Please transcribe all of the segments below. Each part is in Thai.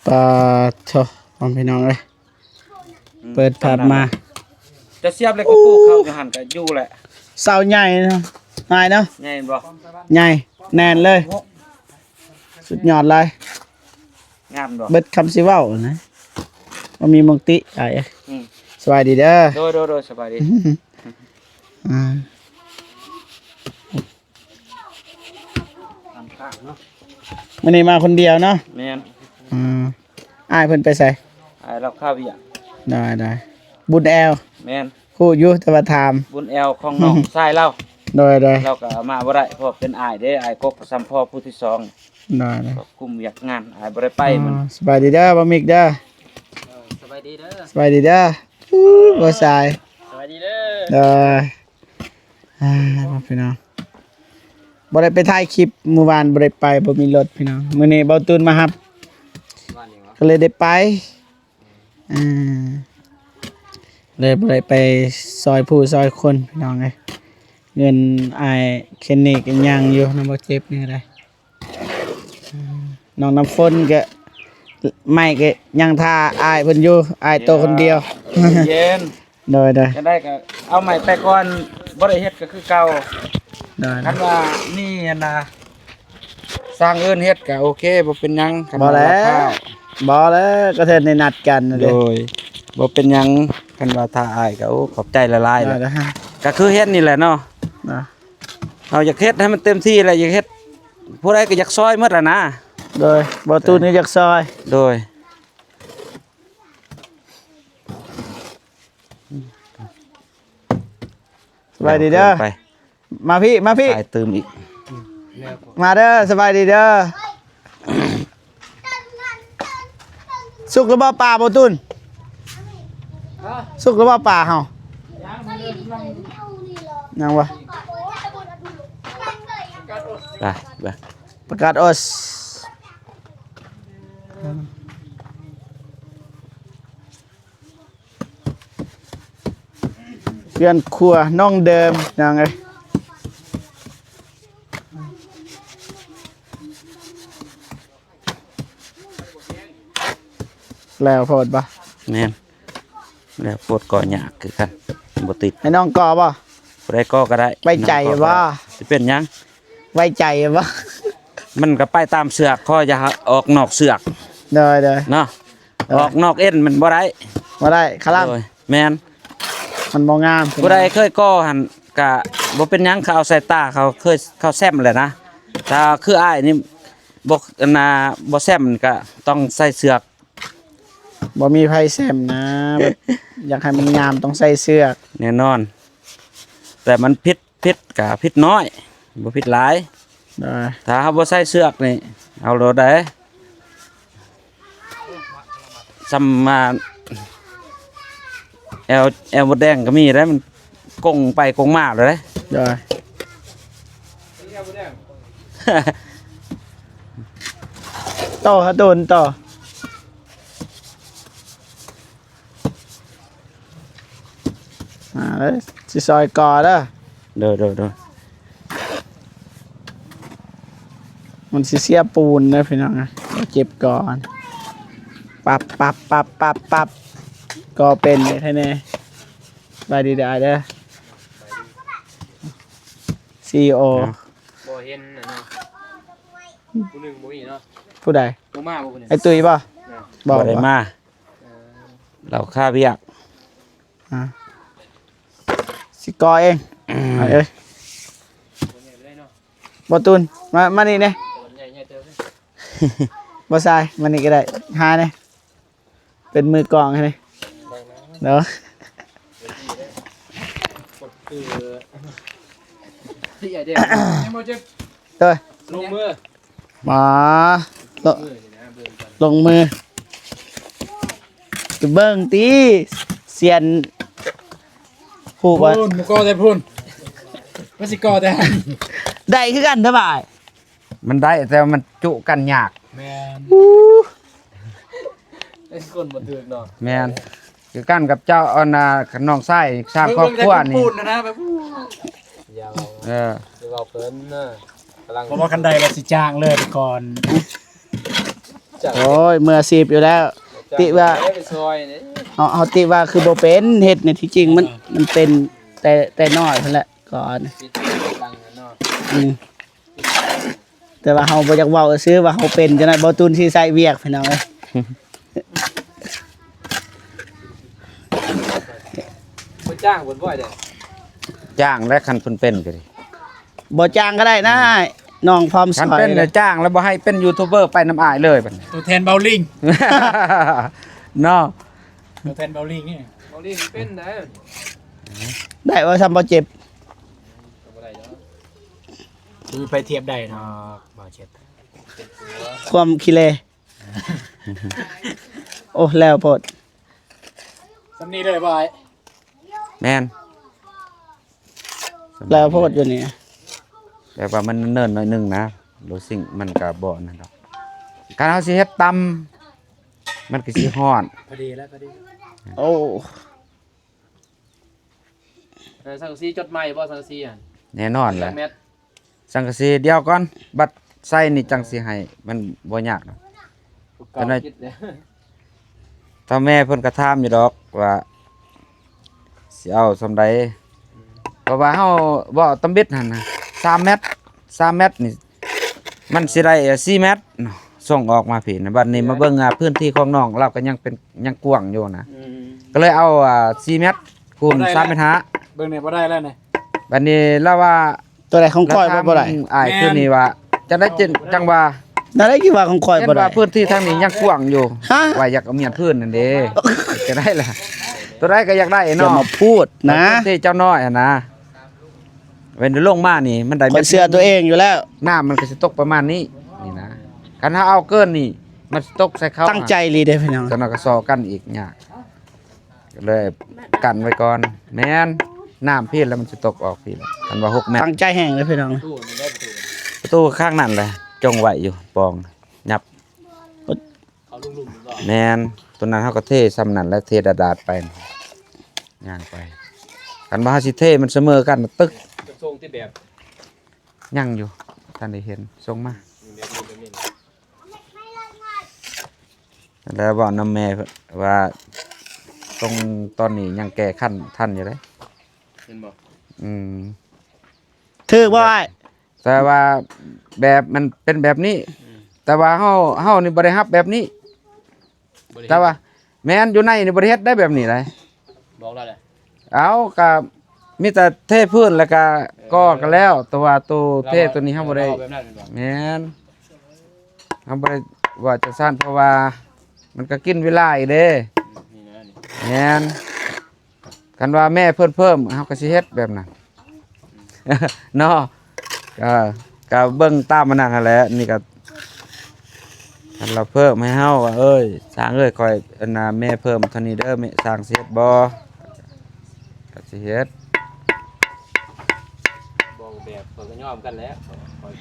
ปลาโถพ่อพี่น้องเอ้ยเปิดภาพมา จะเสียบเลยก็ปลูกเข้าจะหันก็อยู่แหละ เสาใหญ่เนาะง่ายเนาะ ใหญ่บ่ ใหญ่แน่นเลย สุดยอดเลย งามบ่ เบิดคำสิเว้านะบ่มีมงติไอ้ อืม สวัสดีเด้อ โดยสบายดี อ่ามื้อนี้มาคนเดียวเนาะ แม่น อ้ายเพิ่นไปไส ไอ้เราข้าวเวีย ได้บุญแอล แม่น ฮู้อยู่แต่ว่าถาม บุญแอลของน้องชายเรา โดย เราก็มาบ่ได้เพราะเป็นอ้ายเด้อ้ายกกสัมพ่อผู้ที่สอง ได้ ก็กุมอยากงานอ้ายบ่ได้ไปมัน สบายดีเด้อบ่มิกเด้อ สบายดีเด้อ สบายดีเด้อบ่สาย สบายดีเด้อ เด้อพี่น้องบ่ได้ไปถ่ายคลิปเมื่อวานบ่ได้ไปบ่มีรถพี่น้องมื้อนี้เบาตูนมาครับ บ้านนี้วะ ก็เลยได้ไปเลยบ่ได้ไปซอยผู้ซอยคนพี่น้องเอ้ยเงินอ้ายเคนนี่ก็ยังอยู่นำบ่เจ็บนี่ได้น้องน้ำฝนก็ไม่ก็ยังท่าอ้ายเพิ่นอยู่อ้ายโตวคนเดียว เย็น โดย จะได้ก็เอาใหม่ไปก่อนบ่ได้เฮ็ดก็คือเก่า คันว่านี่อันนะสร้างเอิ้นเฮ็ดก็โอเคบ่เป็นหยังคัน บ่ ว่า แล้ว ราคา บ่แล้วก็เทินในนัดกันนั่น โด เด้ ยบ่เป็นหยังคันว่าถ้าอายก็โอ้ขอบใจละลาย ได้ แหละ แล้วฮะ ก็คือเฮ็ดนี่แหละเนาะ นะ เอาอยากเฮ็ดให้มันเต็มที่แหละอยากเฮ็ดผู้ใดก็อยากซอยหมดล่ะนะ โดยบ่ตูนนี่จากซอย โดย สบายดีเด้อ ไป มาพี่ สายเติมอีก มาเด้อสบายดีเด้อสุกหรือบ่ป่าบ่ตูนสุกหรือบ่ป่าเฮายังวะ ไป ประกาศออสเพื่อนครัวน้องเดิมยังไงแล้วพอดปะ แม่นแล้วปวดก่อหยากคือกันบ่ติด ให้น้องก่อปะ ผู้ใดก็ได้ ไว้ใจว่า สิเป็นหยัง ไว้ใจปะ มันก็ไปตามเสือกข้ออย่าออกนอกเสือก เด้อ เนาะ เออ ออกนอกเอ็นมันบ่ได้ มาได้คาร่ โดยแม่น มันบ่งาม ผู้ใดเคยก่อหันกะบ่เป็นหยังเขาเอาใส่ตาเขาเคยเขาแซมแหละนะถ้าคืออ้ายนี่บ่นาบ่แซมก็ต้องใส่เสือก บ่มีไผแซมนะแบบอยากให้มันงามต้องใส่เสื้อ แน่นอน แต่มันพิษกะพิษน้อยบ่พิษหลาย เด้อ ถ้าเฮาบ่ใส่เสือกนี่เอาโลดได้ซ้ำมาแอลมดแดงก็มีได้มันกงไปกงมาเลยเด้ เด้อต่อฮะโดนต่อมาเลยสิซอยก่อเด้อ เด้อ มันสิเสียปูนนะพี่น้องนะเอาเก็บก่อนปับก็เป็นเลยแท้แน่ไปดีได้เด้อ CEO บ่เห็นน่ะเนาะผู้หนึ่งบ่มีเนาะ ผู้ใด บ่มาบ่ผู้หนึ่ง ไอ้ตุ้ยป่ะ บ่ได้ บ่ มาเราค่าเวียก สิกอเองเอาเอ้ย บ่ใหญ่ไปได้เนาะ บ่ตุนมานี่เนี่ย ตัวใหญ่ใหญ่เติบเลย บ่ทรายมานี่ก็ได้หาเนี่ยเป็นมือกลองให้นี่เนาะ กดคือที่ใหญ่เด้ยังบ่เจ็บ เต้ย ลงมือ มาลง มือนี่นะเบิ่งกัน ลงมือไปเบิ่งตีเสียนผูกว่า พุ่นบ่ก่อแต่พุ่นบ่สิก่อแต่หัน ได้คือกันเท่าบ่าย มันได้แต่ว่ามันจุกันยาก แม่นไอ้คนบ่ถึกเนาะ แม่นคือกันกับเจ้าเอานาน้องชายสร้างครอบครัวนี่ พุ่นนะแบบยาว เออ คือเอาเพิ่นน่ะกำลัง เพราะว่าคันใดว่าสิจ้างเลยไปก่อน โอ้ยเมื่อ10อยู่แล้ว ติว่า ไปซอยนี่ เฮาติว่าคือบ่เป็นเฮ็ดเนี่ยที่จริงมันเป็นแต่น้อยเพิ่นแหละก่อน ปิดตังเนาะ อืมแต่ว่าเฮาบ่อยากเว้าซื่อว่าเฮาเป็นจังได๋บ่ตุนสิใส่เวียกพี่น้องเอ้ย บ่จ้างบ่บ่อยเด้อ จ้างและคันเพิ่นเป็นก็ดิ บ่จ้างก็ได้นะน้องพร้อมส คัน อน เป็นน่ะจ้างแล้วบ่ให้เป็นยูทูบเบอร์ไปน้ำอ้ายเลยบัดนี้ ตัวแทนเบลลิง เนาะ ตัวแทนเบลลิงนี่ บ่รีบเป็นได้ ได้ว่าซ้ำบ่เจ็บ บ่ได้เนาะ คือไปเทียบได้เนาะบ่เจ็บ ความขี้เลโอ้แล้วโพด สำนีเลยบ่ไอ้ แม่น แล้วโพดอยู่นี่ แต่ว่ามันเนิ่นหน่อยหนึงนะโลซิ่งมันก็บ่นั่นดอกการเฮาสิเฮ็ดตำมันก็สิฮ้อน พอดีแล้วพอดี โอ้ สังกะสีจดใหม่บ่สังกะสีอ่ะ แน่นอนแหละ เม็ด สังกะสีเดียวก่อนบัดใส่นี่จังสิให้มันบ่ยากดอก เก่าคิดเด้อ ถ้าแม่เพิ่นก็ถามอยู่ดอกว่าสิเอาซำใดเพราะว่าเฮาบ่ตำบิดหั่นน่ะ3เมตร3เมตรนี่มันสิได้4เมตรเนาะส่งออกมาพี่นะบัดนี้มาเบิ่งพื้นที่ของน้องเราก็ยังเป็นยังกว้างอยู่นะ อืม ก็เลยเอา4เมตรคูณ3เมตรห้า เบิ่งเนี่ยบ่ได้แล้วเนี่ย บัดนี้เราว่า ตัวใดของคอยบ่ได้ อ้ายคือนี่ว่าจะได้จังว่า นั่นได้กี่ว่าของคอย เห็น บ่ได้ ว่าพื้นที่ทางนี้ยังกว้างอยู่ ฮะ ว่าอยากเอาเมียนพื้นนั่นเด้จะได้ล่ะตัวใดก็อยากได้ อย่า เนาะ มาพูดนะ ที่เจ้าน้อยอะนะเว้นลงมานี่มันได้ คนเชื่อตัวเองอยู่แล้ว น้ำมันก็สิตกประมาณนี้นี่นะคันถ้าเอาเกินนี่มันสิตกใส่เขา ตั้งใจรีเด้อพี่น้อง ตอนนั้นก็ซอกันอีกยากก็เลยกันไว้ก่อนแม่นน้ำพี่แล้วมันสิตกออกพี่ละคันว่า6เมตร ตั้งใจแห้งเลยพี่น้อง ตู้มันได้ประตู ประตูข้างนั่นแหละจงไว้อยู่ปองยับ เขาลุ่มๆบ่ แม่นตัวนั้นเฮาก็เทซ้ำนั่นแล้วเทดาดๆไปย่างไปคันว่าเฮาสิเทมันเสมอกันตึก จะทรงที่แบบ ยังอยู่ท่านได้เห็นส่งมา แบบนี้ แล้วบอกน้ำแม่ว่าตรงตอนนี้ยังแก้ขั้นท่านอยู่เลย เห็นบ่ อืม ถือบ่อ้าย แต่ว่าแบบมันเป็นแบบนี้ แต่ว่าเฮานี่บ่ได้รับแบบนี้ บ่ได้ แต่ว่าแม่นอยู่ในนี่บ่ได้เฮ็ดได้แบบนี้เลย บอกแล้วแหละ เอาก็มีแต่เทพื้นแล้วก็ก่อกันแล้วแต่ว่าตัวเทตัวนี้เฮาบ่ได้ แบบนั้นเป็นบ่ แม่นเฮาบ่ได้ว่าจะซ่านเพราะว่ามันก็กินเวลาอีกเด้ นี่นะนี่ แม่นกันว่าแม่เพิ่มเฮาก็สิเฮ็ดแบบนั้น เนาะก็เบิ่งตามมันนั่นนั่นแหละนี่ก็คันเราเพิ่มให้เฮาว่าเอ้ยสร้างเอ้ยคอยอันน่ะแม่เพิ่มเท่านี้เด้อแม่สร้างสิเฮ็ดบ่ก็สิเฮ็ด บอกแบบเปิดก็ยอมกันแล้วคอยผม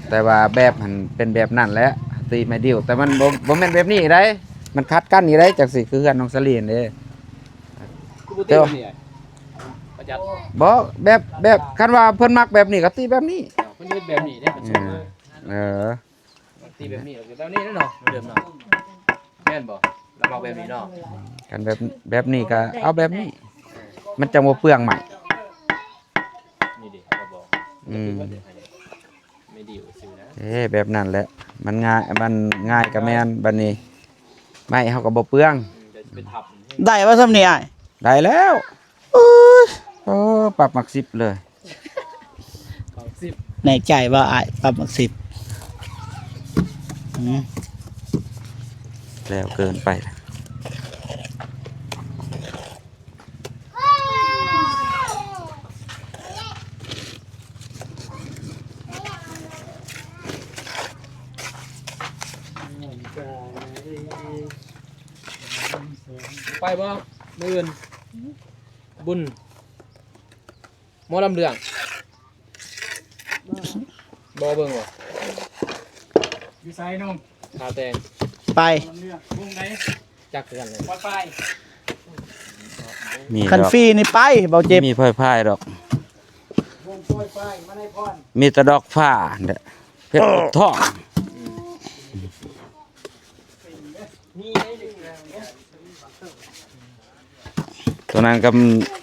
แต่ว่าแบบมันเป็นแบบนั้นแหละตีไม่ดิวแต่มันบ่แม่นแบบนี้ได้มันคัดกันนี่ได้จังสิคือกันน้องสลีนเด้ กูบ่ตีแบบนี้ประหยัด บ่แบบคันว่าเพิ่นมักแบบนี้ก็ตีแบบนี้ เพิ่นเฮ็ดแบบนี้ได้ประชุมเลย เออ ตีแบบนี้แบบนี้เนาะเดิมเนาะแม่นบ่เราบอกแบบนี้เนาะ กันแบบนี้ก็เอาแบบนี้ มันจะบ่เปลืองใหม่ นี่ดิเราบอก อืม ไม่ดีซื่อนะ แบบนั้นแหละมันง่ายกับแม่นบัดนี้ไม่เฮาก็บ่เปลือง จะไปทับ ได้ว่าซ้ำนี่อ้าย ได้แล้วโปรับหมัก10เลย เขาสิบ แน่ใจว่าอ้ายปรับมัก10อืม แล้วเกินไป ไปบ่มื้ออื่นบุญหมอลำเรื่องบ่เบิ่งบ่ อยู่ไซน์น้อง ทาแตง ไป เรื่องวงไหน จักคือกันเลย วัดไป มี คัน ดอก ฟรีนี่ไปเบาเจ็บ มีพายๆดอก วงโปรยไปมาในพร มีแต่ดอกฟ้าเด้อเพชรอุดทอง ตัวนั้นก็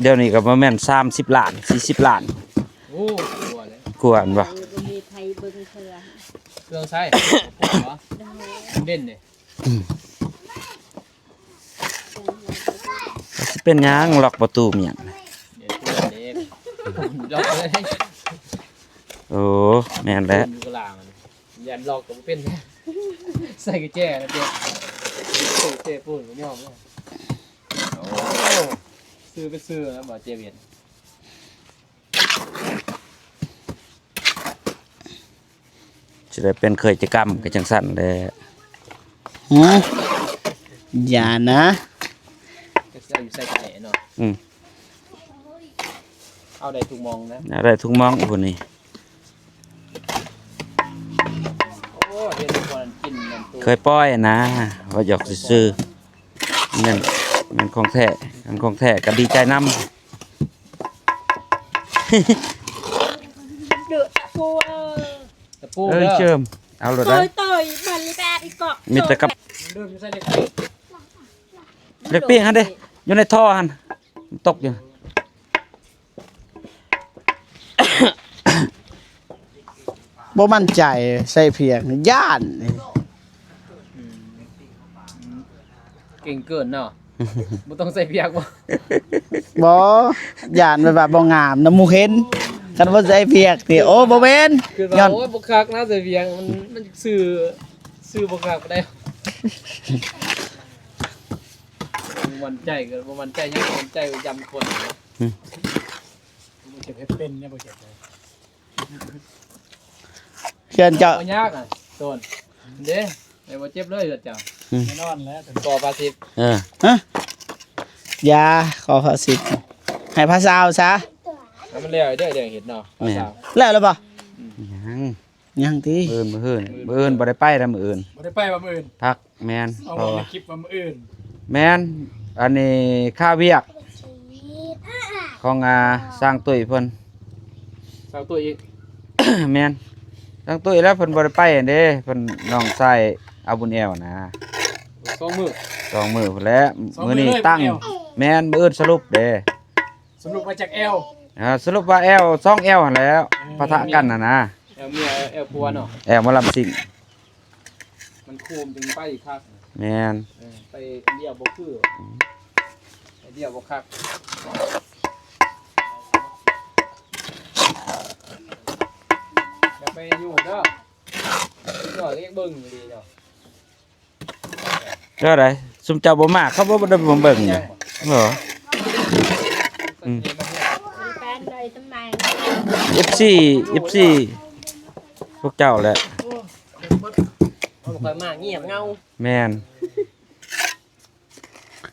เดี๋ยวนี้ก็บ่แม่น30ล้าน40ล้าน โอ้ตัวเลย กวนบ่ มีไทยเบิ่งเทื่อ เครื่องใช้เหรอเด่นเนี่ย สิเป็นหยังล็อกประตูเมียง เดี๋ยวตัวเด็กล็อกเลย โอ้แม่นแล้ว อยู่กลางมันยันล็อกกับเป็นใส่กระแจนะเด็กเจ๊พูดไม่ยอมเลยโอ้ซื้อไปซื้อแล้วบอกเจ๊เวียน สิได้เป็นเคยกิจกรรมก็จังซั่นแหละ ฮะอย่านะ ก็ใส่อยู่ใส่ไก่เนาะ อืม เอาได้ถูกมองนะ อะไรทุกมองพุ่นนี่ โอ้เดี๋ยวคนกินนั่นตัว เคยปล่อยนะว่าหยอกซื่อๆนั่นมันของแท้มันของแท้ก็ดีใจนำ เดือดปู ตะปู เอ้ย เด้อ เจิมเอาโลด ต่ ได้ อยต่อยมันแปดอีกเกาะ มีแต่กับ เริ่มใส่เด็ก เล็กปิ้งหั่นเด้อยู่ในท่อหั่นตกอยู่ บ่มั่นใจใส่เพียงย่าน เก่งเกินเนาะบ่ต้องใส่เพียกบ่ บ่ย่านแบบว่าบ่งามน้ำหมูเห็นคันบ่ใส่เพียกนี่โอ้บ่แม่น คือ ย้อ ว่าน โอ้ยบ่คักนะใส่เพียกมันซื้อบ่คักบ่ได้มันใจก็บ่มันใจยังมันใจยำคน บ่เจ็บให้เป็นเนี่ยบ่เจ็บเลย เชิญเจ้า บ่ยากอ่ะต้นเด้ไอ้บ่เจ็บเลยเด้อเจ้า แน่นอนแล้วแต่ ก่อปลาสิบ เออ ฮะยาขอภาษิตให้ภาษาวซะ แล้วมันแล้วเด้อเดี๋ยวเห็นเนาะปลาสาว แล้วหรือเปล่า ยัง ยังติ มื้ออื่นบ่ได้ไปแล้วมื้ออื่น บ่ได้ไปว่ามื้ออื่น พักแม่น เอา เพราะ ใน ว่า คลิปว่ามื้ออื่น แม่นอันนี้ค่าเวียกของสร้างตุ้ยเพิ่น สาวตัวอีก แม่นสร้างตุ้ยแล้วเพิ่นบ่ได้ไปอันเด้เพิ่นน้องชายเอาบุญแอวนะ 2 มื้อ สองมื้อพุ่นแหล้วมื้อนี้ตั้งแม่นมื้ออื่นสรุปเด้ สรุปมาจากแอล สรุปว่าแอล2แอลหั่นแหล้วปะทะกันน่ะนะ แอลเมียแอลพัวเนาะ แอลหมอลำซิ่ง มันโคมถึงไปอีกคัก แม่น ไปเดียวบ่คือไปเดียวบ่คักอย่าไปอยู่เด้อก็เรียกเบิ่งอยู่ดีเนาะ เจ้าไดซุมเจ้าบ่มาเขาบ่ได้บ่เบิ่งเนี่ยเหรอ แปดเลยทำไม FC FC พวกเจ้าแหละ เอาบ่ค่อยมาเงียบเงา แม่น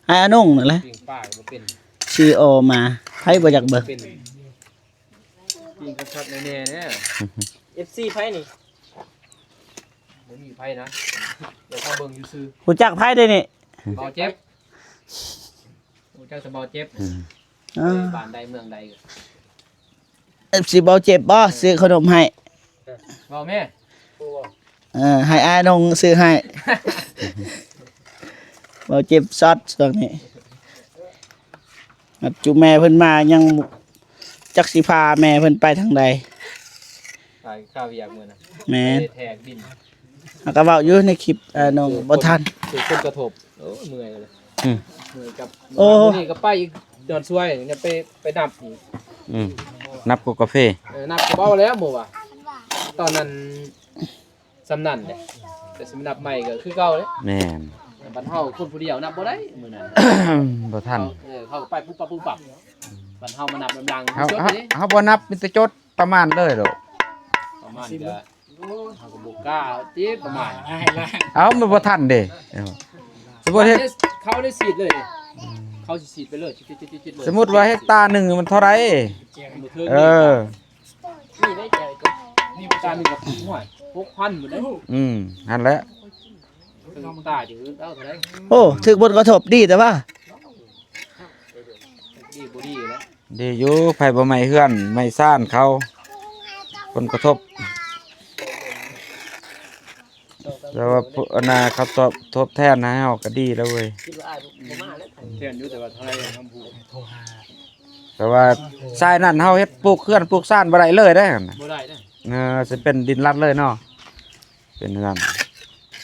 ให้อานุ่งนั่นแหละ ปิ่งป้าก็บ่เป็น CEO มาให้บ่อยากเบิก เป็นปิ่งกระชัดแน่ๆเนี่ย FC ไผนี่ บ่มีไผนะเดี๋ยวเขาเบิ่งอยู่ซื่อ รู้จักไผได้นี่ เบาเจ็บรู้จักสเบาเจ็บ อ่า บ้านใดเมืองใดก็ FC บ่เจ็บบ่ซื้อขนมให้ เว้าแม่ ให้อานุ่งซื้อให้บ่เจ็บซอดช่วงนี้จุแม่เพิ่นมายังจักสิพาแม่เพิ่นไปทางใด ขายข้าวเวียกมื้อน่ะ แม่น ไปแทกดิน แล้วก็เว้าอยู่ในคลิปน้องบ่ทัน ถูกคนกระทบโอ้เมื่อยเลย อืม เมื่อยกับ โอ้ นี่ก็ไปอีกดอนช่วยเนี่ยไปนับอีก อืมนับกกาแฟ นับก็เบาแล้วหมู่ว่ะตอนนั้นสำนันเนี่ยแต่สำนับใหม่ก็คือเก่าเลย แม่น บ้านเฮาคนผู้เดียวนับบ่ได้มื้อนั้น บ่ทัน เขาก็ไปปุ๊บปั๊บปุ๊บปั๊บบ้านเฮามานับดัง เฮา ๆจด เฮา ไปดิ เฮาบ่นับมีแต่จดประมาณเลยดอก ประมาณก็เฮาก็บ่กล้าติประมาณ ให้ล่าง เอ้ามันบ่ทันเด้สมมุติเฮ็ด เขาได้ฉีดเลยเขาสิฉีดไปเลยจิดๆๆเลย สมมุติว่าเฮกตาร์หนึงมันเท่าไหร่ แจง บ่ถึง เออ นี่ได้ใจก็นี่ประการนึงกับห่วย6,000หมดเลย นั่นแหละ ถึงตาสิเอาเท่าไหร่ โอ้ถึกบทกระทบดีแต่ว่า ดีบ่ดีแล้ว ดีอยู่ไผบ่ไหม้เฮือนไม่ซ่านเขาผลกระทบ เจ้าก็ แต่ว่าพวกอันน่ะเขาตอบทดแทนให้เฮาก็ดีแล้วเว้ย คิดว่าอ้ายบ่มาแล้ว เทียนอยู่แต่ว่าเท่าไหร่คำพูด โทรหา แต่ว่าทรายนั่นเฮาเฮ็ดปลูกเคลื่อนปลูกซ่านบ่ได้เลยได้หั่นน่ะ บ่ได้เด้อ สิเป็นดินลัดเลยเนาะเป็นนั่น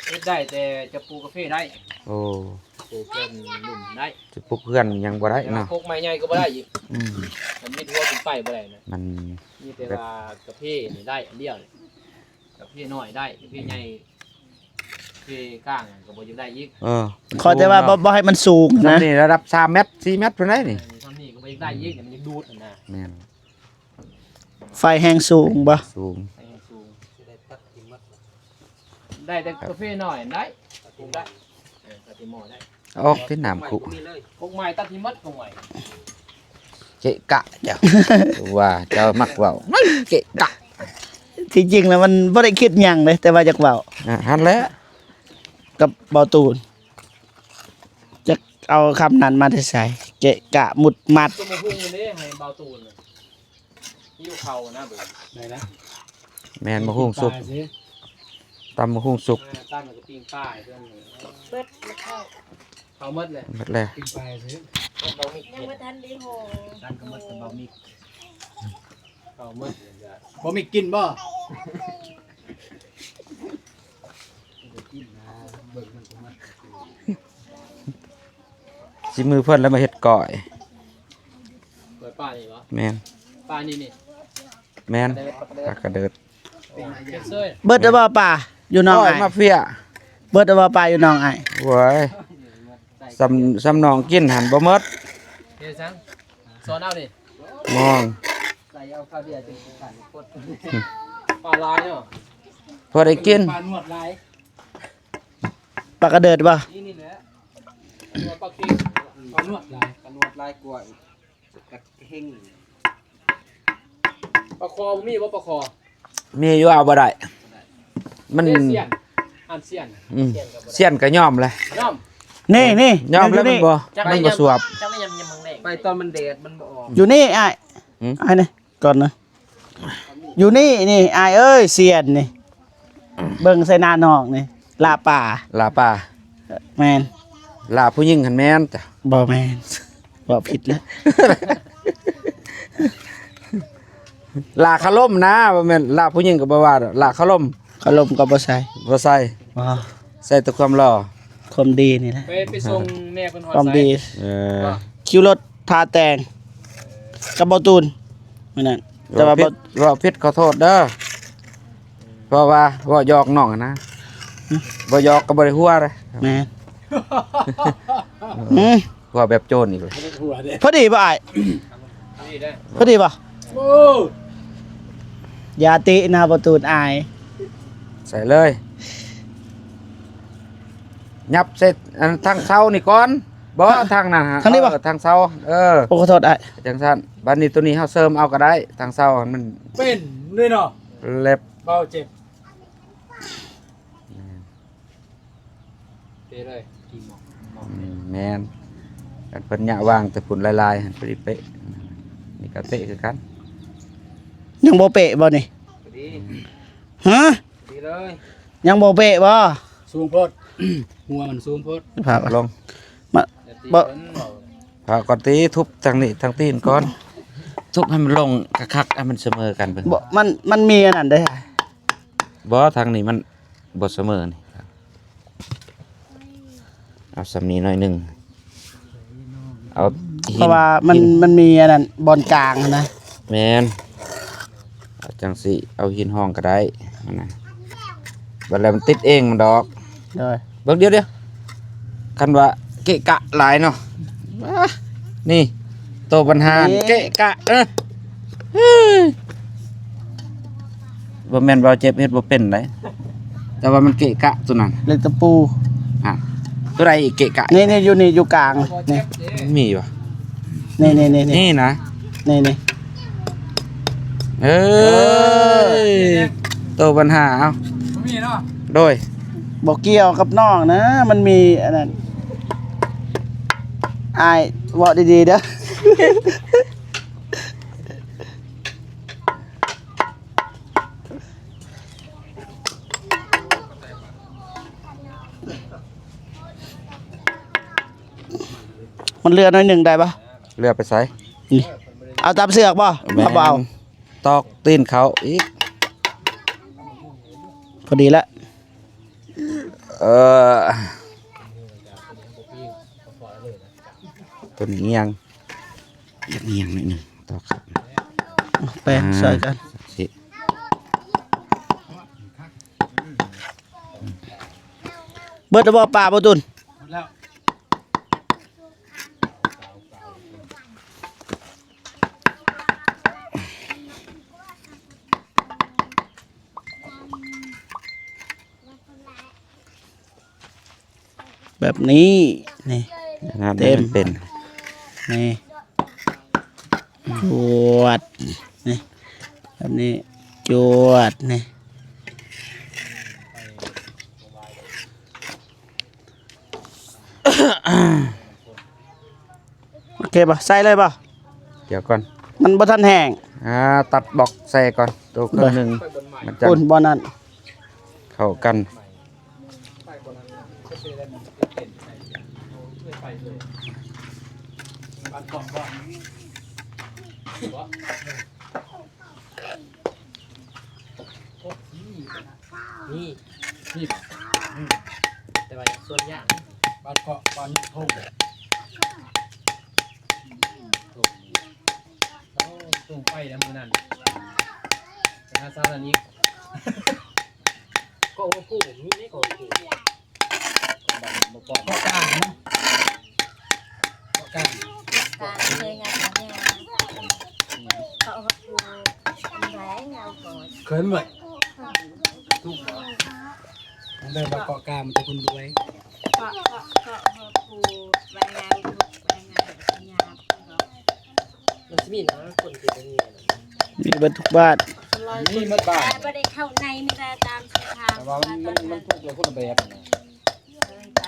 เฮ็ดได้แต่จะปลูกกาแฟได้ โอ้ ปลูกเป็นหลุมได้ สิปลูกเคลื่อนยังบ่ได้เนาะ ปลูกไม้ใหญ่ก็บ่ได้อีก อืม มันมีทั่วเป็นไปบ่ได้นะ มัน มีแต่ว่ากาแฟนี่ได้อันเดียวนี่กาแฟน้อยได้กาแฟใหญ่กาแฟก้างก็บ่ยังได้อีก ขอแต่ว่าบ่ให้มันสูงนะ นี่ระดับ3เมตร4เมตรเพิ่นได้นี่ ทำนี่ก็บ่ยังได้อีกเดี๋ยวมันยังดูดนั่นน่ะ แม่น ไฟแห้งสูงบ่ สูง ให้สูงได้แต่กาแฟน้อยได้ปลูกได้ตัดที่หม้อได้ ออกที่น้ำคุ พวกไม้ตัดที่มัดก็ไม้ เกะกะเจ้า ว่าเจ้ามักเว้าเกะกะ ที่จริงแล้วมันบ่ได้คิดหยังเลยแต่ว่าอยากเว้า หันแหล้ว กับเบาตูนจะเอาคำนั้นมาใส่เกะกะหมุดมัด ตัวมาพุ่งนี่ให้เบาตูนน่ะหิ้วเข่านะเบิ่ง ไหนนะ แม่นมะฮุ่งสุก ปลาสิ ตำมะฮุ่งสุก ตั้งแล้วก็ปิ้งป้ายเพื่อนนี่ เบิดแล้วเข้า เข่าหมดเลย หมดแล้ว กินปลาสิ เบามิก ยังบ่ทันได้โห ตั้งก็หมดเบามิกเข่าหมดเลยจ้ะ บ่มีกินบ่ สิมือเพิ่นแล้วมาเฮ็ดก่อย เปิดป้านี่เหรอ แม่น ป้านี่นี่ แม่น เดินปักเดิ ปลาน กระเดิด เก็บเซย เบิดได้บ่ป่าอยู่น้อง โอ้ย ไอ้ มาเฟีย เบิดได้บ่ป่าอยู่น้องไอ้ โว้ยสำนองกินหันบ่หมด เฮ้ยซังสอนเอาดิ มอง ใส่เอาข้าวเบียร์จนขันกดปลาลายเนาะ พอได้กิน ปลาหนวดลาย ปลากระเดิดบ่ นี่นี่แหละตัวปลาคิง ปลาหนวดลาย ปลานวดลายกล้วยกระเฮงปลาคอบ่มีบ่ปลาคอ มีอยู่เอาบ่ได้มัน เสียนอันเสียน อืมเสียนก็ยอมเลย น้อม นี่ ยอมแล้วมันบ่มันบ่สวบ จังไม่ยำมึงแดงไปตอนมันแดดมันบ่ออก อยู่นี่ไอ้ หืม ไอ้นี่ก่อนนะอยู่นี่นี่ไอ้เอ้ยเสียนนี่เบิ่งใส่หน้าน้องนี่ลาป่า ลาป่า แมน ลาผู้หญิงหันแม่นจ้ะ บ่แมนบ่ผิดแล้ว ลาคาล่มนะบ่แม่นลาผู้หญิงก็บ่ว่าดอกลาคาล่ม เขาลมก็บ่ใส่ บ่ใส่ ว้า ใส่แต่ความหล่อ ความดีนี่แหละ ไปส่งแม่คนหอด ความ ใส่ ดี เออ คิวรถทาแต่งกับเบาตูนนั่นนะแต่ว่า ว่าผิดขอโทษเด้อเพราะว่าหยอกน้องอะนะบ่หยอกก็บ่ได้หัวเลย แม่นอืม หัวแบบโจรอีกเลย หัวเด้ พอดีป่ะไอ้ นี่ได้ พอดีป่ะ โอ้ ยาตินาเบาตูนอาย ใส่เลยยับเสร็จอันทางเสานี่ก่อนบ่ทางนั้นฮะ ทางนี้ป่ะ เออทางเสาโอ้ขอโทษไอ้ จังซั่นบัดนี้ตัวนี้เฮาเสริมเอาก็ได้ทางเสามัน เป็นด้วยเนาะ เล็บ เบาเจ็บ เทเลยกี่หมอก แม่นกันเพิ่นยะวางแต่ฝุ่นลายๆหั่นพอดีเป๊ะนี่ก็เตะคือกัน ยังบ่เปะบ่นี่ พอดี ฮะ พอดีเลย ยังบ่เปะบ่ สูงโพด หัวมันสูงโพด พา ลง แต่ตี บ่ เพิ่นบอก พาก่อนตีทุบทางนี้ทางตีนก่อนทุบให้มันลงคักๆให้มันเสมอกันเบิ่ง บ่มันมีอันนั้นเด้อ บ่ทางนี้มันบ่เสมอนี่เอาสำนี้หน่อยหนึงเอาหิ เพราะว่ามันมีอันนั้นบอลกลางนะ แม่นเอาจังสิเอาหินห้องก็ได้นั่นน่ะบัดแล้วมันติดเองมันดอก โดย เบิ่งเดี๋ยวคันว่าเกะกะหลายเนาะว้านี่โตปัญหาเกะกะเฮ้ยบ่แม่นว่าเจ็บเฮ็ดบ่เป็นไดแต่ว่ามันเกะกะตัวนั้น เล็กตะปู อ่ะตัวใดอีกเกะกะ นี่อยู่กลาง พอ นี่ เจ็บเด้ มีวะ นี่ นี่นะ นี่ เอ้ยโตปัญหาเอา บ่มีเนาะ โดย บ่เกี่ยวกับน้องนะ มันมีอันนั้นอายเว้าดีๆเด้อ มันเรือน้อยหนึ่งได้ปะ เลือกไปใส่ นี่เอาตามเสือกป่ะ แม่ เอาเบา ตอกตีนเขาอีก พอดีละ เออตัวนี้เงียงอยากเงียงนิดหนึงตอกครับ แปลงใส่กัน สิ เบิดแล้วบ่ป่าบ่ตุน แล้ว แบบนี้นี่ งาน เต็ม เป็น นี่จวดนี่แบบนี้จวดนี่โอเคป่ะใส่เลยป่ะ เดี๋ยวก่อน มันบ่ทันแห้ง ตัดบล็อกใส่ก่อนตัวเครื่องหนึงมันจะ ปุ่นบ่นั่น เข้ากัน นี่นี่แต่ว่าส่วนยาก บ้านเกาะบ้านทุ่ง ต้องไปแล้วมือนั่นแต่ถ้าซาลานี้ก็โอ้โหนี่ไม่ก็โอ้โหบังบ่ปอก เกาะกลางนะเกาะกลาง การเคยงานเนี่ยเขาเอาปูทำแผลเงาก่อน เขินเลยผมได้มาเกาะกลางมันจะคนรวย ก็เอาปูใบงานใบงานสัญญา มันจะมีนะคนที่ตรงนี้ มีเบิดทุกบ้าน นี่มันบ้า ไม่ได้เข้าในไม่ได้ตามเส้นทาง แต่ว่ามันถูกเลยคนละแบบนะ ไป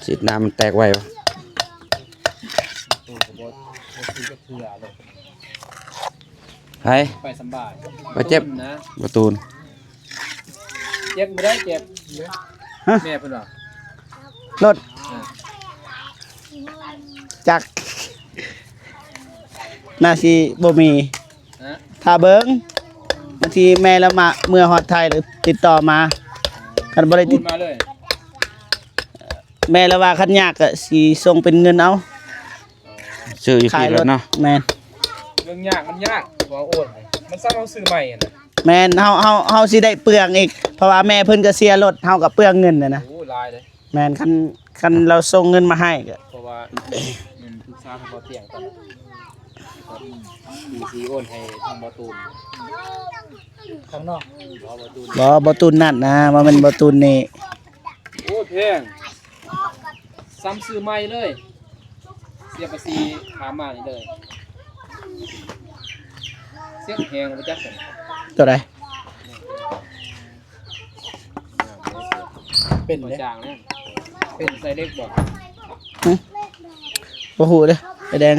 ฉีดน้ำมันแตกไววะ ตัวกระบอกตีก็เถื่อเลย ไป ไปสบาย บ่เจ็บ นะ ประตูน เจ็บไม่ได้เจ็บแม่เพิ่นว่าร ถจักรน่าสิบ่มี ฮะ ถ้าเบิ่งบางทีแม่ละมาเมื่อฮอดไทยหรือติดต่อมาคันบ่ได้ พู ติ ด ด มาเลย แม่ละว่าคันยากก็สิส่งเป็นเงินเอา ซื้ออยู่ ขาย ที่ ร ร ถ ถเนาะ แม่น เรื่องยากมันยากบอกโอนมันซ้ำเอาซื้อใหม่อะนะ แม่นเฮาสิได้เปลืองอีกเพราะว่าแม่เพิ่นก็เสียรถเฮาก็เปลืองเงินน่ะนะ โอ้ลายเลย แม่นคันเราส่งเงินมาให้ก็ เพราะว่ามันทุกซาทางบ่เตียงกันดีซีโอนให้ทางบ่ตูน ข้างนอก บ่ตูน บ่ตุนนั่นนะว่ามันบ่ตุนนี่ โอ้แพงซ้ำซื้อใหม่เลย เสียภาษีขามานี่เลยเสียแพงบ่จักกัน ตัวใด เป็น บ่ เลย จางเนี่ยเป็นใส่เล็กบ่ บ่ฮู้เด้อไอ้แดง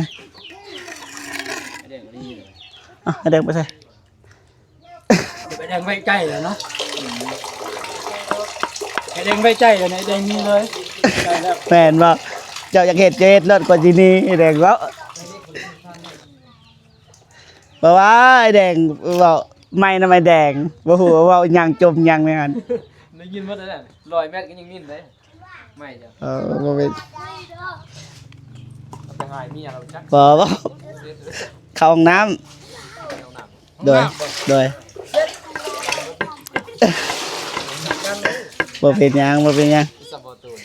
ไอ้เด็กก็ดีเลย อ่ะไอ้แดงไปใส่ ไปแดงไว้ใกล้เลยเนาะไอ้แดงไว้ใกล้เลยนะไอ้แดงนี่เลยใกล้แล้ว แม่นบ่เจ้าอยากเฮ็ดเฮ็ดรถกว่าที่นี่ไอ้แดงเว้าบ่ว่าไอ้แดงเว้าไม่นะไม่แดงบ่ฮู้ว่าเว้าหยังจมหยังแม่น ได้ยินว่าแต่100 เมตรก็ยังนิ่นเลยไม่จ้ะ บ่เป็น เอาไปหายเมียเราจัก บ่เข้าห้องน้ำโดยบ่เป็นหยังบ่เป็นหยัง สับบ่ตูน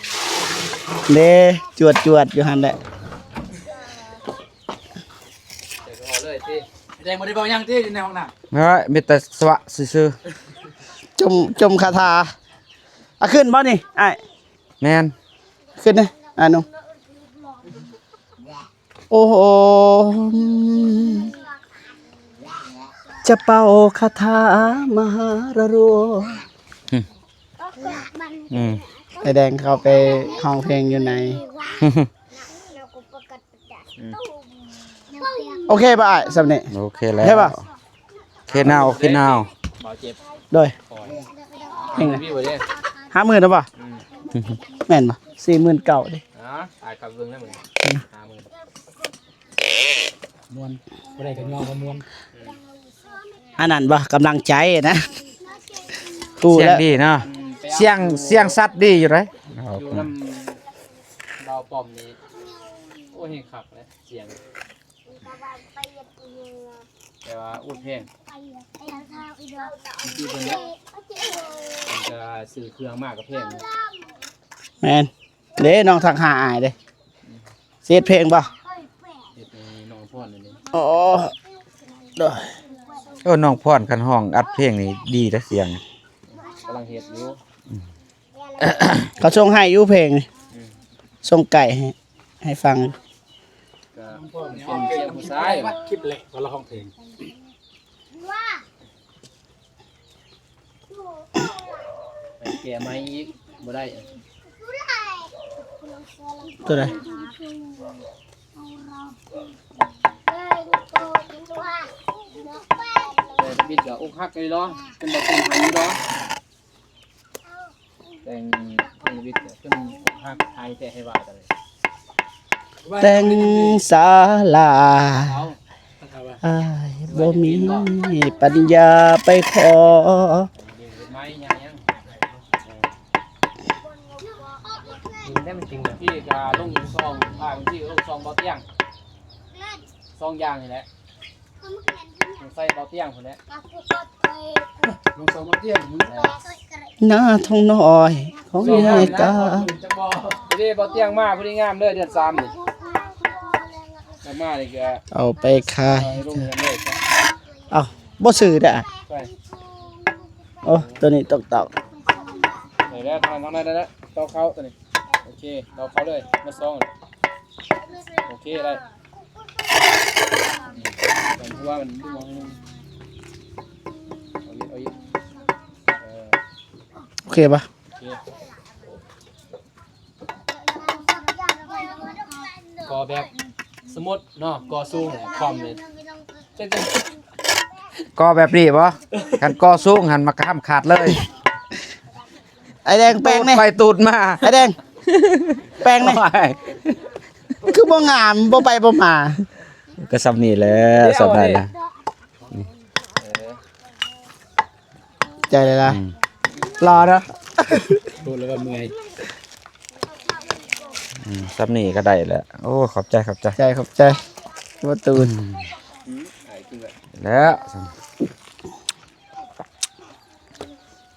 เด้จวดอยู่หั่นแหละ เดี๋ยวก็เอาเลยติ ไอ้แดงบ่ได้บอกยังที่ในห้องน้ำ เฮ้ยมีแต่สวะซื่อ จมคาถาอ่ะขึ้นบ่นี่อ้าย ๆแม่น ขึ้นนะหนูโอ้โหจะเป่าคาถามหาระรัว อืม ไอแดงเข้าไปห้องเพลงอยู่ไหนโอเคป่ะอ้ายสำเนียง โอเคแล้ว ใช่ปะ โอเคนาวโอเคนาว บ่เจ็บ โดย ปล่อย เพลงไหน พี่บ่เด้ 50,000นะป่ะแม ม่นบ่40,000เก่าดิ ตายกับเบิ่งได้เหมือน50,000 มวนบ่ได้ก็ยอมว่ามวน อันนั้นบ่กำลังใจนะกู เสียง แล้ว ดีเนาะเสียงสัตว์ดีอยู่เลย อยู่นำเราป้อมนี้โอ้เฮงคักเลยเสียงแต่ว่าอุดเพลงที่เพิ่นจะซื้อเครื่องมากกับเพลง แม่นเด้น้องทักหาอายเด้เสียดเพลงบ่ เฮ็ดในน้องพรนี่ อ๋อเด้อ โอ้น้องพรคันห้องอัดเพลงนี่ดีแต่เสียง กำลังเฮ็ดอยู่ เขาส่งให้อยู่เพลงนี่ส่งไก่ให้ฟัง ก็เป็นเสียงผู้ชาย วัดคลิปเลยวันละห้องเพลง ไปแก้ไม้อีกบ่ได้ ตัวใด แต่บิดกับอกหักเลยเนาะเป็นบ่เป็นหายเนาะแต่งบิดก็เป็นอกหักหายแต่ให้ว่ากันเลย แต่งศาลา เอา อ้ายบ่มีปัญญาไปขอ ยิงไม้ยังยิงได้มันจริงเลยพี่ก็ลงซองบางที่ลงซองเบาเตียงซองยางนี่แหละใส่เบาเตียงพุ่นแหละ ลงสองมาเตี้ยมึง หน้าท้องน้อยของยายกา จะบ่พอดีเบาเตียงมาพอดีงามเลยเดือน3นี่มานี่ก็ เอาไปขาย ลงเงินเลยจ้ะ เอ้าบ่ซื้อเด้อ ไป โอ้ตัวนี้ตก ได้แล้วทางนั้นได้แล้วต่อเขาตัวนี้โอเคต่อเขาเลยมาซองโอเคได้แต่ว่ามันดูมองเอาอีกโอเคปะ โอเคก่อแบบสมมติเนาะก่อสูงความเลยเจ๊ ก็แบบนี้บ่คันก็สูงหันมาข้ามขาดเลย ไอแดงแปลงเนี่ย ไปตูดมา ไอแดงแปลงเนี่ยคือบ่งามบ่ไปบ่มา ก็สำนี่แหล้วสำได้ละ ใจเลยล่ะรอเนาะ พูดแล้วก็เมื่อย สำนี่ก็ได้แล้วโอ้ขอบใจ ขอบใจบ่ตูน แล้ว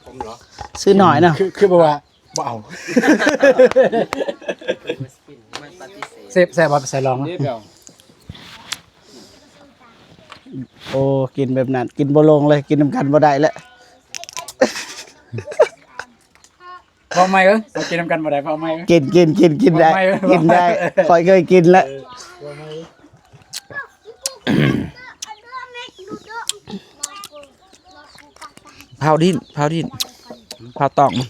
ผมเหรอ ซื้อหน่อยเนาะ คือบอกว่าบ่เอาเซฟแซ่บบ่ไปใส่ลอง นี่เปล่า โอ้กินแบบนั้นกินบ่ลงเลยกินน้ำกันบ่ได้แล้ว พอไหมเอ้ยเรากินน้ำกันบ่ได้พอไหมเอ้ย กินได้ บ่ไม่ กินได้ บ่ไม่ คอยเคยกินแล้ว เผาดินเผาตอกมัน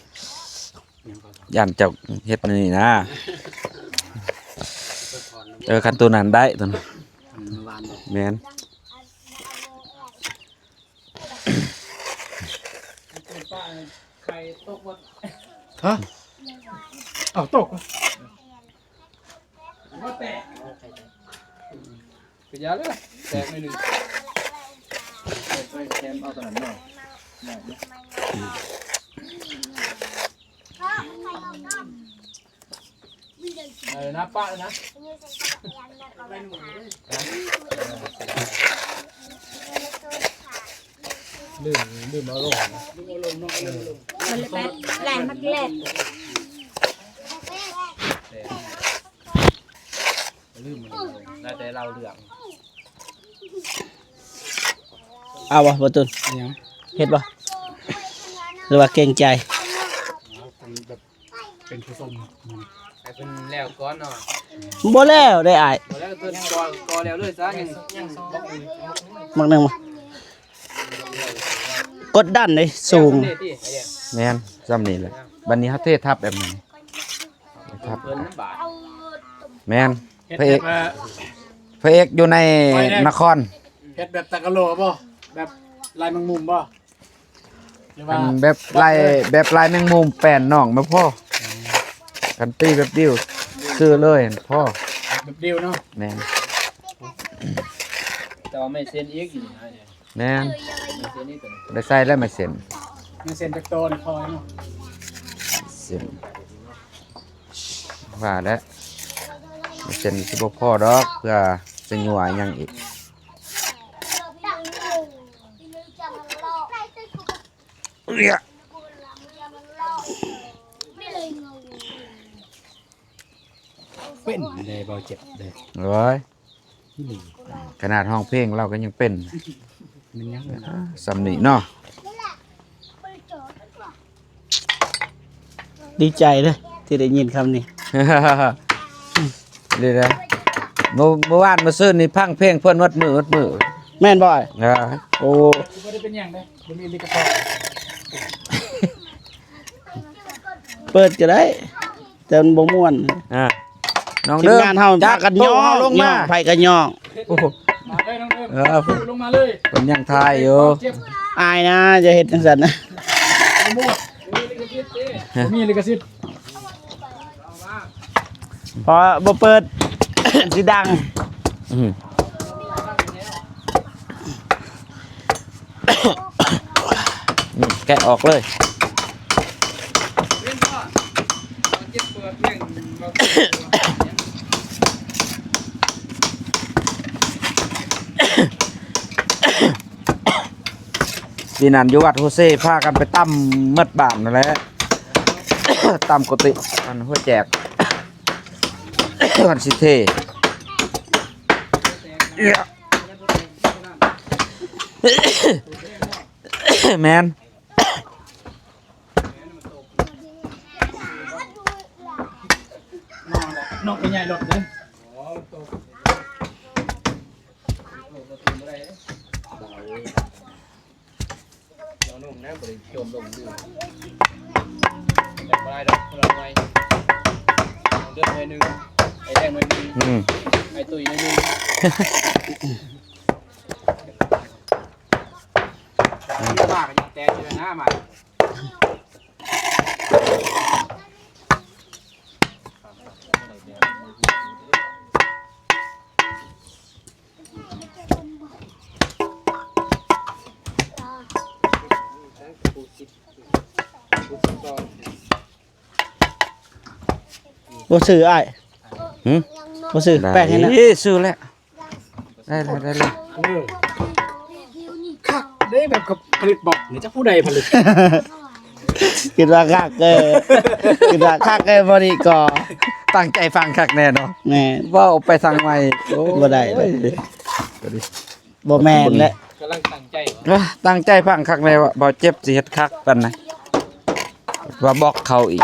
ย่านเจ้าเฮ็ดนี่นะคันตัวนั้นได้ตัวนั้นแม่น ป้าใครตกวัด ฮะเอาตก ว่าแตกกระยาเลยล่ะแตกไม่หนึ่งไปแคมเอาตอนนั้นหน่อยนะป้านะลืมเอาลง มันแปดแหลมมันแหลม ลืมมันลงน่าจะเราเรื่อง เอาบ่บ่ตูน อิหยัง เฮ็ดบ่หรือว่าเกรงใจ เป็นแบบเป็นผู้ชม ให้เป็นแล้วก้อนเนาะ บ่แล้วได้อาย หมดแล้วก็กอแล้วเลยซะยังบอกเลย มักหนึงมากดดันเลยสูง แม่นสำนี่แหละบัดนี้เฮาเททับแบบนี้ทับ เพิ่นบาท แม่น เฮ็ด พระเอก แบบ พระเอกอยู่ในนคร เฮ็ดแบบตะกะโลบ่แบบลายแมงมุมบ่หรือว่า แบบลายแมงมุมแป้นน้องมาพ่อ กันตีแบบเดียวซื้อเลยพ่อ แบบเดียวเนาะ แม่น แต่ว่าไม่เซ็นอีกอยู่นะเนี่ย แม่น ไม่เซ็นอีกตัวนี้ ได้ใส่แล้วมาเซ็น มันเซ็นจากโตนี่พอเนาะ เซ็นว่าแล้วมาเซ็นสิบ่พอดอกเพื่อจะยัวหยังอีกเรีย เป็นเลยเบาเจ็บเลย โอ้ยขนาดห้องเพลงเราก็ยังเป็น มันยัง สำนีเนาะ ดีใจเลยที่ได้ยินคำนี้ เลยนะเมื่อวานมาซื้อนี่พังเพลงเพิ่นวัดมือ แม่นบ่อย อ่า โอ้ บ่ได้เป็นหยังเด้บ่มีลิขสิทธิ์ เปิดก็ได้แต่มันบ่ม่วน อ่าน้อง ทีม เด้อง านเฮา จั พากันย่อ เฮาลงมา ไผกันย่อ โอ้โห มาเลยน้องเด้อ เออ ลงมาเลย เพิ่นยังทายอยู่ เจ็บ อายนะจะเฮ็ดจังซั่นนะ หมดบ่มีลิขสิทธิ์ เพราะบ่เปิด สิดัง อืมแกะออกเลย ปีนั้นอยู่วัดโฮเซ่พากันไปตั้มเมดบ้านนั่นแหละ ตั้มกุฏิมันหัวแจก วันสิเทแมน นอกเป็นใหญ่รถเด้อ เรานุ่มนะบริโภคลงดูแต่บ่ได้ดอกคนละหน่วยเอาเลือกหน่วยหนึงไอ้แดงหน่วยหนึง อืม ไอ้ตุ้ยหน่วยหนึงบ้ากันยังแต่อยู่หน้ามาบ่ซื้ออ้าย หืม บ่ซื้อแป้งให้นะ ได้ซื้อแล้วได้เลย เออคักเด้แบบกับผลิตบอกนี่จะผู้ใดผลิต คิดว่าคักคิดว่าคักบ่ดีก่อ ตั้งใจฟังคักแน่เนาะ แม่น ว่าเอาไปสั่งใหม่โอ้ บ่ได้เลย บ่แม่นและ กำลังตั้งใจวะ ตั้งใจฟังคักแน่ว่าบ่เจ็บสิเฮ็ดคักปานนะว่าบอกเขาอีก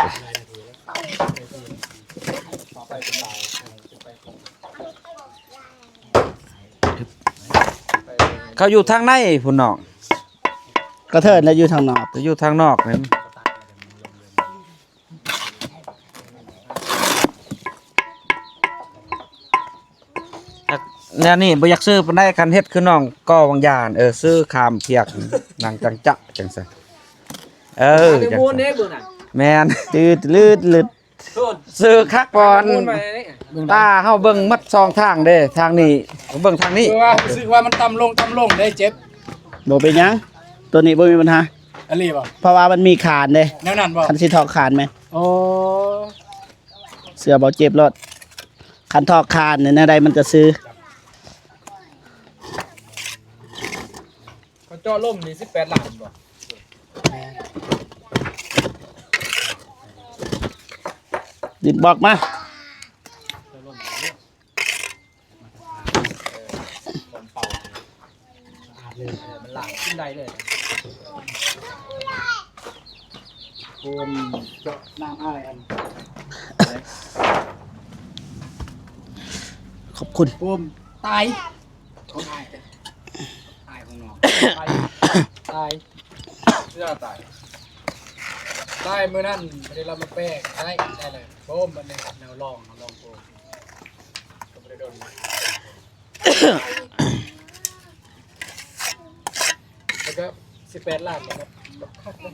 เขาอยู่ทางในพุ่นน้อง กระเทินแล้วอยู่ทางนอก จะอยู่ทางนอกนั่นเนี่ยนี่บ่อยากซื้อปานใดคันเฮ็ดคือน้องก็วังยานซื้อขามเพียกนางจังจะจังซั่นจัง มูน ซั่น เด้เบิ่งน่ะ แม่น ตืดลืดลึด โทษ ซื้อคักก่อน มูนมาเนี่ย ตาเฮาเบิ่งมัดสองทางเด้ทางนี้เบิ่งทางนี้ คือว่ารู้สึกว่ามันต่ำลงได้เจ็บ บ่เป็นหยังตัวนี้บ่มีปัญหา อะไรบ่ เพราะว่ามันมีขานเด้ แนวนั้นบ่ คันสิถอกขานไหม โอ้ เสือบ่เจ็บรถคันถอกขานเนี่ยใดมันจะซื้อ เขาเจาะล่มนี่18ล้านบ่ ดินบอกมา มันหลากขึ้นได้เลย คนเจาะน้ำอ้ายอัน ขอบคุณ ปมตายของอ้ายตายของน้อง ตายเสื้อตาย ได้มื้อนั้นบ่ได้รับมาแป้งได้เลยโปมมันนี่แนวลองโปมก็บ่ได้โดนแล้วก็18ล้านนะครับคักเลย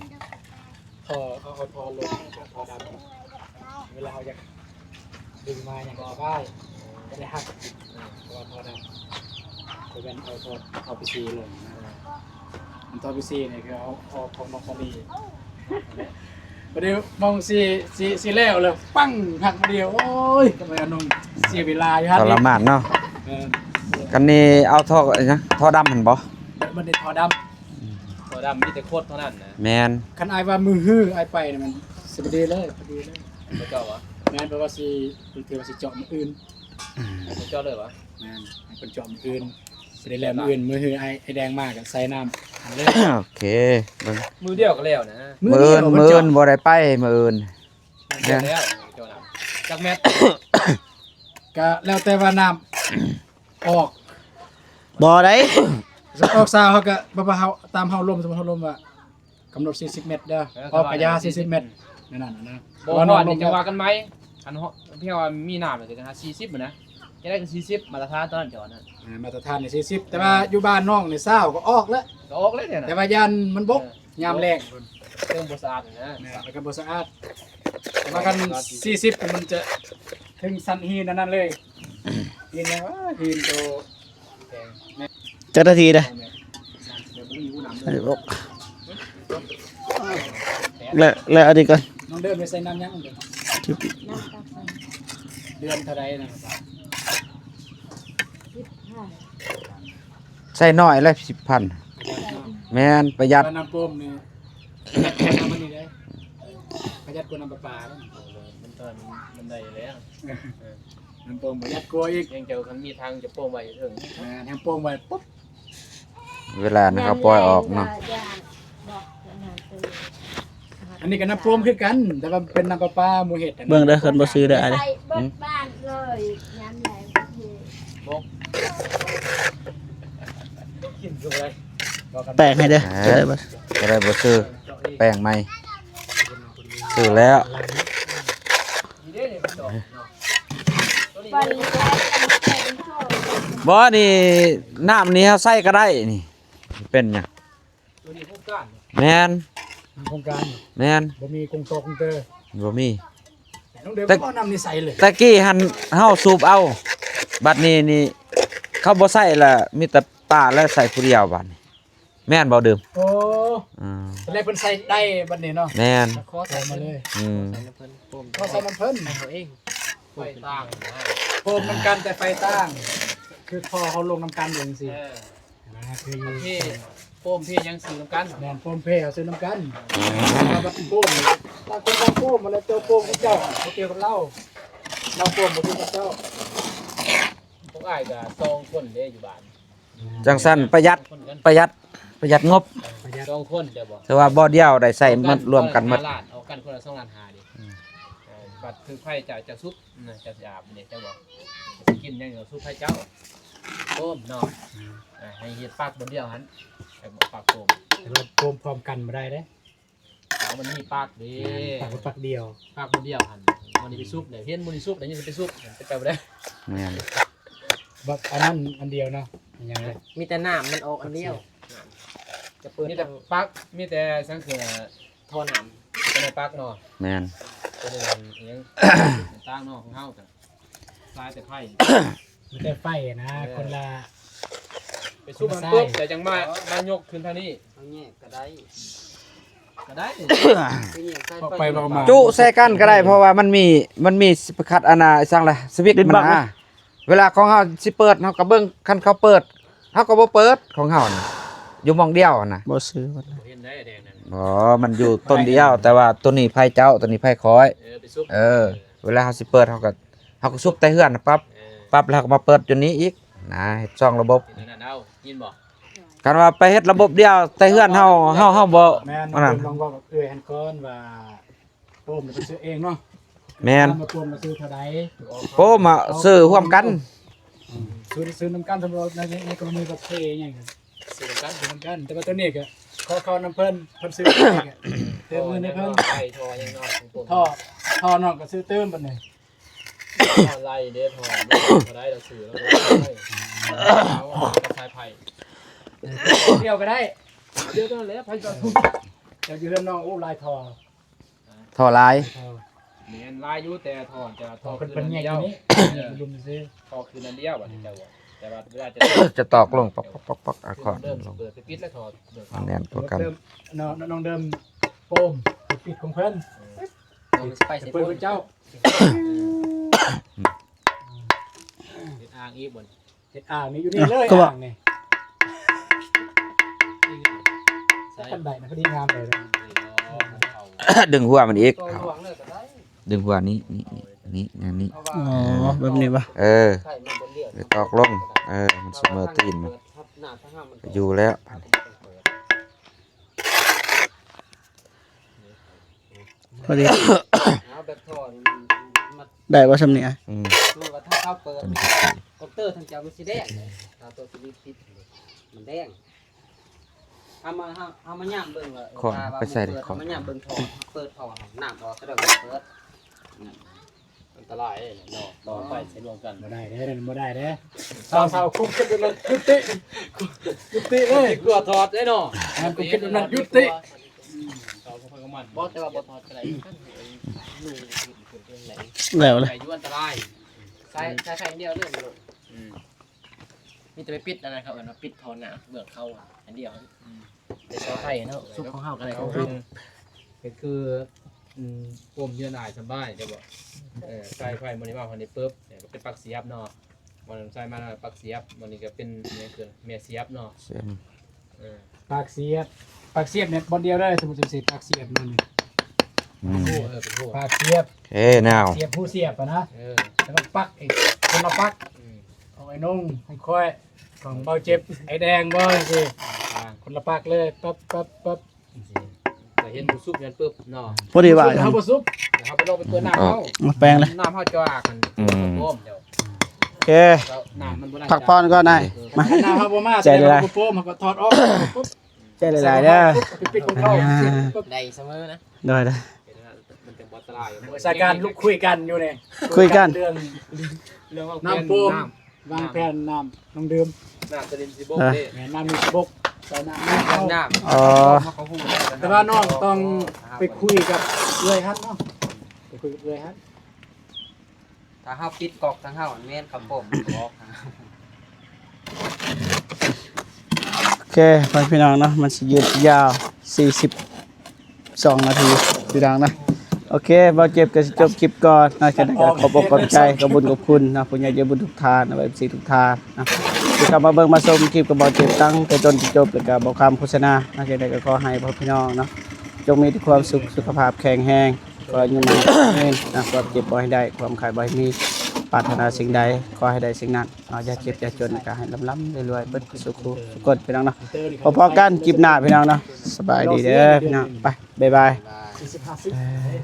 พอเอาพอลงพอดำ เวลาเราอยากดึงมาอย่างก็ได้ก็ได้หักตัวทอดำจะเป็นเอาทอดเอาไปซีลงนะมันทอดไปซีเนี่ยคือเอาของน้องซาลีประเดี๋ยวมองซีแล้วเลยปั้งหักมาเดียวโอ้ยทำไมเอานมเสียเวลาอยู่ฮะ ทรมานเนาะกันนี่เอาท่อนะท่อดำหั่นบ่ มันได้ทอด ตัวดำมีแต่โคตรเท่านั้นนะ แม่น ำคันอายว่ามือฮื้ออายไปเนี่ยมันสิบดีเลยพอดีเลย ไม่เจ้าวะ งานแปลว่าสิเถื่อสิเจาะมืออื่น ไม่เจ้าเลยวะ งานเป็นเจาะมืออื่นสิได้แลมืออื่นมือฮื้อไอ้แดงมากใส่น้ำอันเลย โอเคเบิ่ง มือเดียวก็แล้วนะ มื้ออื่นบ่ได้ไปมื้ออื่น เดียวแล้วเจ้าดำจักแมท ก็แล้วแต่ว่าน้ำออก บ่ได้ ออกซาวเขาก็บ่เฮาตามเฮาลมสมมุติเฮาลมว่ากำหนด40เมตรเด้อออกกะยา40เมตรนั่นน่ะนะ บ่ฮอดนี่จะว่ากันไหมอันเฮาเพียงว่ามีน้ำเลยจะหา40มื้อนะจะได้ก็40มาตรฐานตอนนั้นเจ้านั่น มาตรฐานนี่40แต่ว่าอยู่บ้านน้องนี่20ก็ออกแล้ว ก็ออกเลยเนี่ยนะ แต่ว่ายันมันบกยามแรง เครื่องบ่สะอาดนะ แล้วก็บ่สะอาดแต่ว่ากัน40มันจะถึงสันฮีนนั่นเลยฮีนยังว่าฮีนโตแพงแม่ จักนาทีเด้อ เดี๋ยวบ่มีผู้นำ ใส่ เลย บกแล้วอันนี้ก่อน น้องเดินไปใส่น้ำยังเด้อ น้ำตาล เดือนเท่าใดนะครับ ใส่น้อยแล้ว10,000แม่นประหยัด น้ำป้มนี่น้ำมันนี่ได้ประหยัดกว่าน้ำประปาเด้อ มันตอนมันได้แล้ว น้ำป้มประหยัดกว่าอีก ยังเจ้าคันมีทางจะโป้งไว้ถึง น้ำป้มไว้ปุ๊บ เวลานะครับปล่อยออกเนาะ อันนี้ก็น้ำป้มคือกัน แต่ว่าเป็นน้ำประปาหมู่เห็ดอันนี้ เบิ่งเด้อเพิ่นบ่ซื้อเด้ออันนี้ ใส่เบิดบ้านเลยย้ำไหน กินกันเลย แปลงให้เด้อจะได้บ่ จะได้บ่ซื้อแป้งใหม่ซื้อแล้ว นี่เด้นี่มันดอกเนาะตัวนี้ ไปแล้วโชว์ บ่นี่น้ำนี่เฮาใส่ก็ได้นี่เป็นหยัง ตัวนี้พวกก้าน แม่น โครงการ แม่น บ่มีกงโตกงเตอร์ บ่มี น้องเดิมก็นำนี่ใส่เลย ตะกี้หันเฮาสูบเอา บัดนี้นี่เขาบ่ใส่ละมีแต่ป้าและใส่ผู้เดียวบัดนี้แม่นบ่ดื่ม โอ้ อืม ตอนแรกเพิ่นใส่ได้บัดนี้เนาะ แม่น ขอ ใส่มาเลย อืม ใส่น้ำเพิ่นโป้ง พอใส่น้ำเพิ่น เขาเองไฟต่างนะ โฟมน้ำกันแต่ไฟตั้งคือพอเขาลงน้ำกันอย่างสิ เออ นะคืออยู่ พี่โป้มพี่ยังซื้อน้ำกัน แมนโฟมเพย์เอาซื้อน้ำกันมาแบบโฟมตาคนตาโฟมมาแล้วเจ้าโฟมของเจ้าเขาเกี่ยวกับเราโฟมมาคือกับเจ้า พวกอ้ายก็ซองคนเด้อยู่บ้าน จังซั่นประหยัด คนกัน ประหยัดงบ ประหยัด ซองคนเดี๋ยวบอก แต่ว่าบ่เดียวได้ใส่หมดรวมกันหมด เอากันคนละ2ล้าน5ดิบัตรคือไผจะซุปจะหยาบนี่จะบอกจะกินยังซุปไผเจ้าโป้มเนาะให้เฮ็ดปากบนเดียวหันให้ปากโป้ม แต่เราโฟมพร้อมกันมาได้เด้ เอามันมีปากดิ ปักเดียว ปากบนเดียวหันมันนี่ไปซุปเดี๋ยวเห็นมันนี่ซุปเดี๋ยวนี่ไปซุปไปบ่ได้ แม่น แบบอันนั้นอันเดียวเนาะยังไง มีแต่น้ำมันออกอันเดียว จะเปิด มีแต่ปักมีแต่สังเกต ทอน้ เป็นปักเนาะ แม่น เป็นเอียงตั้งเนาะของเฮาจ้ะลายแต่ไผ่ มันได้ไฟนะคนละ ไปซุปมันปุ๊บแต่จังมายกขึ้นทางนี้ ำเอาแยกก็ได้ ก็ได้ คือแยกใส่ พอไปเรามา จุใส่กันก็ได้เพราะว่ามันมีสิไปคัดอาณาสั่งละสวิตช์มันนะเวลาของเฮาสิเปิดเฮาก็เบิ่งคันเขาเปิดเฮาก็บ่เปิดของเฮาน่ะอยู่หม่องเดียวน่ะ บ่ซื้อหมดเลย เห็นได้แดงนั่น อ๋อมันอยู่ต้นเดียว แต่ว่าตัวนี้ไผเจ้าตัวนี้ไผคอย ไปซุป เวลาเฮาสิเปิดเฮาก็ซุบแต่เฮือนน่ะปั๊บแล้วก็มาเปิดจนนี้อีกนะเฮ็ดช่องระบบ นั่นเอายินบ่ กันว่าไปเฮ็ดระบบเดียวแต่เฮือนเฮาบ่ แม่น อันนั้น ลองบอกกับเอื้อยฮันก้อนว่าโฟมมันซื้อเองเนาะ แม่น มาโฟมมาซื้อเท่าใด โอ้มาซื้อร่วมกัน ซื้อน้ำกันสำหรับในกรณีแบบเทอย่างเงี้ย ซื้อกัน ซื้อน้ำกันแต่ว่าตัวนี้ก็ขอเข้าน้ำเพิ่นซื้อเองอะเติมเงินให้เพิ่น ไผ่ทอยังนอกของผม ท่อนอกก็ซื้อเติมบัดนี้ ไล่เด้ทอไม่ได้เราซื้อแล้วเอาสายไผ่ เดียวก็ได้ เดี๋ยวก็แล้วไผ่ก็ทุบ เดี๋ยวอยู่เรื่องน้องโอ้ลายทอ ท่อลาย ทอ แม่นลายอยู่แต่ถอนจะถ ต่ อ อ คื เป็น อ เป็น อัน แยกอ เดียว ยู่นี่ลุมซื้อ ถอคืออันเดียวบัดนี้เจ้าว่าแต่ว่าเวลาจะ จะตอกลงปอกปอกปอกเอาขอด เริ่ม ลง เปิดไปปิดแล้วถอดเดิน แน่นกว่ากัน เดิมน้องเดิมโปมปิดของเพิ่น เอาไปใส่ เปิดเจ้า เป็นอ่างอีกบน เฮ็ดอ่างนี่อยู่นี่เลยอ่างนี่กันได้นะพอดีงามเลย ดึงหัวมันอีก ตัวหลวงเลยก็ได้ ดึงหัวนี้นี่อันนี้ เพราะว่า อ๋อแบบนี้ปะ เออ ไข่มันบนเดียว ไปตอกลงมันเสมอตีนมัน หน้าทั้งห้ามัน ก็อยู่แล้ว พอดี เอาแบบทอดมัน ได้ว่าสำเนีย อืม ดูว่าถ้าเขาเปิดคอมเตอร์ทั้งเจ้ามันสีแดงเลยถ้าตัวสีติดมันแดงเอามาย่างเบิ่งว่าเอามาย่างเบิ่งทอเปิดทอน้ำออกก็ได้เปิด อันตรายเนาะต่อไปใช้รวมกัน บ่ได้เด้อบ่ได้เด้อสาวๆคุกขึ้นเลยยุติเลย กลัวถอดได้เนาะ มันคุกขึ้นมันยุติ เขาก็พังมัน บ่แต่ว่าบ่ถอดก็ได้นู่นไหน แล้วเลย ไอ้ยุ่อันตราย ใช้ไข่เดียวเลยลูก มีแต่ไปปิดนะครับเออปิดทอหนาเบื่อเข้าอันเดียวแต่ซอไข่เนาะซุปของเฮากันเลยของเฮาก็คือปมเยื่อหน่ายสบายเดี๋ยวบอกใส่ไฟมันนี่มาพอดีปุ๊บเนี่ยก็เป็นปักเสียบเนาะมันใส่มาปักเสียบมันนี่ก็เป็นเนี่ยคือเมียเสียบเนาะ เสียม ปากเสียบเนี่ยบอลเดียวได้สมมุติสิปากเสียบนั่นนี่ อืม เป็นโห ปากเสียบ โอเคนาว เสียบผู้เสียบอะนะแล้วก็ปักอีกคนละปักของไอ้นุ่งของค่อยของเบาเจ็บไอ้แดงบ่สิคนละปักเลยปั๊บ แต่เห็นบุซุปยันปุ๊บเนาะ พอดีว่า เฮาบ่ซุป เดี๋ยวเขาไปลงไปเปิดน้ำเขา มาแปลงเลย น้ำเขาจะอากันต้มเดี๋ยว โอเค น้ำมันโบราณ พักผ่อนก็ได้มา หน้าเฮาบ่มา ใจเลย โปมเฮาก็ถอดออกปุ๊บ ใจหลายๆเด้อ ปิดของเขา ได้เสมอนะ ได้ได้ มันเป็นบัตรลาย สายการลุกคุยกันอยู่นี่ คุยกัน เรื่อง เรื่อง น้ำโปมวางแผนน้ำน้องดื่ม น้ำสลิมซิโบเด้ แม่น้ำมีบกใส่น้ำเข้า น้ำ อ๋อ แต่ว่าน้องต้องไปคุยกับเอื้อยฮัทเนาะไปคุยกับเอื้อยฮัท ถ้าเฮาปิดกอกทั้งเฮาแม่นกับผมบอก โอเคไปพี่น้องเนาะมันสิยืดยาว42นาทีพี่น้องนะโอเคบ่เจ็บก็สิจบคลิปก่อนนะฉะนั้นก็ขอบอกขอบใจขอบคุญขอบคุณนะผู้ใหญ่ใจบุญทุกทานนะFC ทุกทานนะที่เข้ามาเบิ่งมาชมคลิปก็บ่เจ็บตั้งแต่ต้นจนจบแล้วก็บ่คำโฆษณานะฉะนั้นก็ขอให้พ่อพี่น้องเนาะจงมีแต่ความสุขสุขภาพแข็งแรงขออยู่มันเงินนะความเจ็บบ่ให้ได้ความขายบ่ให้มีปรารถนาสิ่งใดขอให้ได้สิ่งนั้นอย่าเจ็บอย่าจนก็ให้ล้ำๆรวยๆเบิดสุขสุขกดพี่น้องเนาะพอๆกันคลิปหน้าพี่น้องเนาะสบายดีเด้อพี่น้องไปบ๊ายบาย 40 50